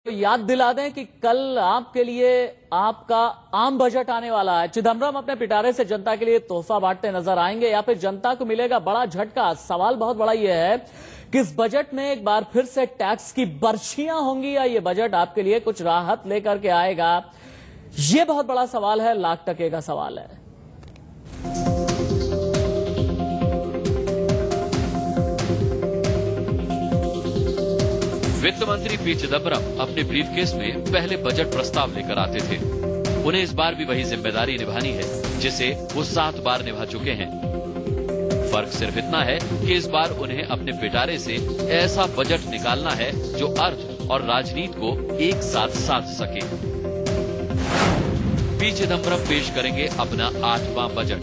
तो याद दिला दें कि कल आपके लिए आपका आम बजट आने वाला है। चिदम्बरम अपने पिटारे से जनता के लिए तोहफा बांटते नजर आएंगे या फिर जनता को मिलेगा बड़ा झटका। सवाल बहुत बड़ा यह है कि इस बजट में एक बार फिर से टैक्स की बर्छियां होंगी या ये बजट आपके लिए कुछ राहत लेकर के आएगा। ये बहुत बड़ा सवाल है, लाख टके का सवाल है। वित्त मंत्री पी चिदम्बरम अपने ब्रीफकेस में पहले बजट प्रस्ताव लेकर आते थे। उन्हें इस बार भी वही जिम्मेदारी निभानी है जिसे वो 7 बार निभा चुके हैं। फर्क सिर्फ इतना है कि इस बार उन्हें अपने पिटारे से ऐसा बजट निकालना है जो अर्थ और राजनीति को एक साथ साध सके। पी चिदम्बरम पेश करेंगे अपना 8वां बजट।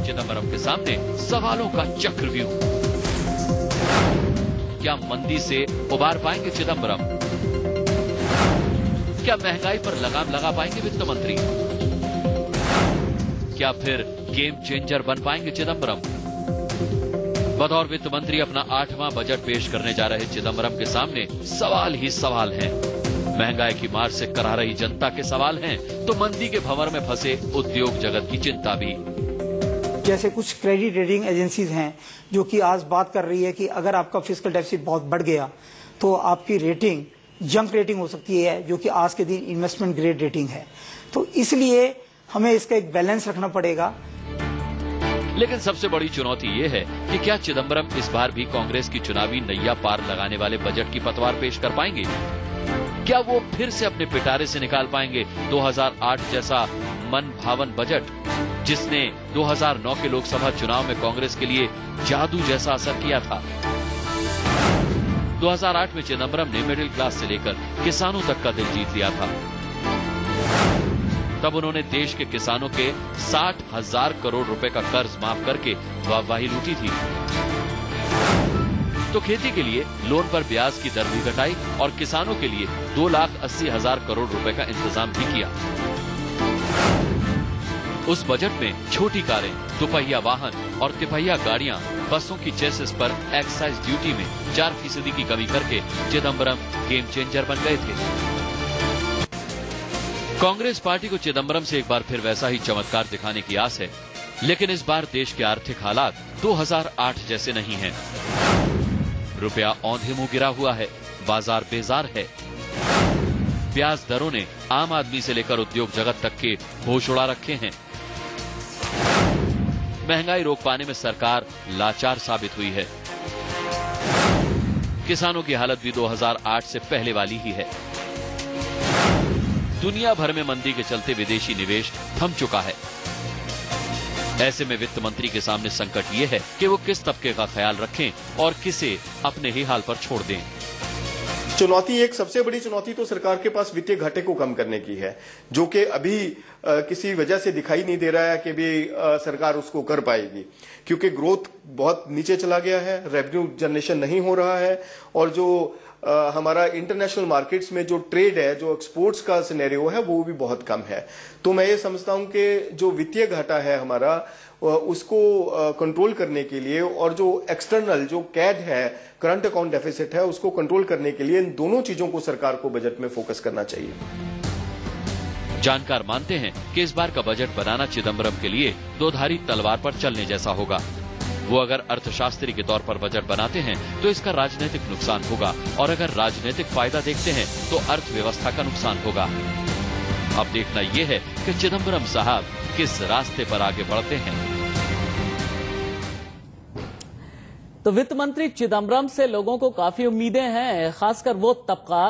चिदम्बरम के सामने सवालों का चक्रव्यूह। क्या मंदी से उबार पाएंगे चिदम्बरम? क्या महंगाई पर लगाम लगा पाएंगे वित्त मंत्री? क्या फिर गेम चेंजर बन पाएंगे चिदम्बरम? बतौर वित्त मंत्री अपना 8वां बजट पेश करने जा रहे चिदम्बरम के सामने सवाल ही सवाल हैं। महंगाई की मार से करा रही जनता के सवाल हैं, तो मंदी के भंवर में फंसे उद्योग जगत की चिंता भी। जैसे कुछ क्रेडिट रेटिंग एजेंसीज हैं जो कि आज बात कर रही है कि अगर आपका फिस्कल डेफिसिट बहुत बढ़ गया तो आपकी रेटिंग जंक रेटिंग हो सकती है, जो कि आज के दिन इन्वेस्टमेंट ग्रेड रेटिंग है। तो इसलिए हमें इसका एक बैलेंस रखना पड़ेगा। लेकिन सबसे बड़ी चुनौती ये है कि क्या चिदम्बरम इस बार भी कांग्रेस की चुनावी नैया पार लगाने वाले बजट की पतवार पेश कर पाएंगे? क्या वो फिर से अपने पिटारे से निकाल पाएंगे 2008 जैसा मन भावन बजट, जिसने 2009 के लोकसभा चुनाव में कांग्रेस के लिए जादू जैसा असर किया था? 2008 में चिदम्बरम ने मिडिल क्लास से लेकर किसानों तक का दिल जीत लिया था। तब उन्होंने देश के किसानों के 60,000 करोड़ रुपए का कर्ज माफ करके वाहवाही लूटी थी। तो खेती के लिए लोन पर ब्याज की दर भी घटाई और किसानों के लिए 2,80,000 करोड़ रुपए का इंतजाम भी किया। उस बजट में छोटी कारें, दुपहिया वाहन और तिपहिया गाड़ियां, बसों की चेसिस पर एक्साइज ड्यूटी में 4% की कमी करके चिदम्बरम गेम चेंजर बन गए थे। कांग्रेस पार्टी को चिदम्बरम से एक बार फिर वैसा ही चमत्कार दिखाने की आस है, लेकिन इस बार देश के आर्थिक हालात 2008 जैसे नहीं हैं। रुपया औंधे मुंह गिरा हुआ है, बाजार बेजार है। ब्याज दरों ने आम आदमी से लेकर उद्योग जगत तक के होश उड़ा रखे हैं। महंगाई रोक पाने में सरकार लाचार साबित हुई है। किसानों की हालत भी 2008 से पहले वाली ही है। दुनिया भर में मंदी के चलते विदेशी निवेश थम चुका है। ऐसे में वित्त मंत्री के सामने संकट ये है कि वो किस तबके का ख्याल रखें और किसे अपने ही हाल पर छोड़ दें। चुनौती, एक सबसे बड़ी चुनौती तो सरकार के पास वित्तीय घाटे को कम करने की है, जो कि अभी किसी वजह से दिखाई नहीं दे रहा है कि भी सरकार उसको कर पाएगी, क्योंकि ग्रोथ बहुत नीचे चला गया है, रेवेन्यू जनरेशन नहीं हो रहा है और जो हमारा इंटरनेशनल मार्केट्स में जो ट्रेड है, जो एक्सपोर्ट्स का सिनेरियो है, वो भी बहुत कम है। तो मैं ये समझता हूं कि जो वित्तीय घाटा है हमारा, उसको कंट्रोल करने के लिए और जो एक्सटर्नल जो कैड है, करंट अकाउंट डेफिसिट है, उसको कंट्रोल करने के लिए इन दोनों चीजों को सरकार को बजट में फोकस करना चाहिए। जानकार मानते हैं कि इस बार का बजट बनाना चिदम्बरम के लिए दोधारी तलवार पर चलने जैसा होगा। वो अगर अर्थशास्त्री के तौर पर बजट बनाते हैं तो इसका राजनीतिक नुकसान होगा, और अगर राजनीतिक फायदा देखते हैं तो अर्थव्यवस्था का नुकसान होगा। अब देखना यह है कि चिदम्बरम साहब किस रास्ते पर आगे बढ़ते हैं। तो वित्त मंत्री चिदम्बरम से लोगों को काफी उम्मीदें हैं, खासकर वो तबका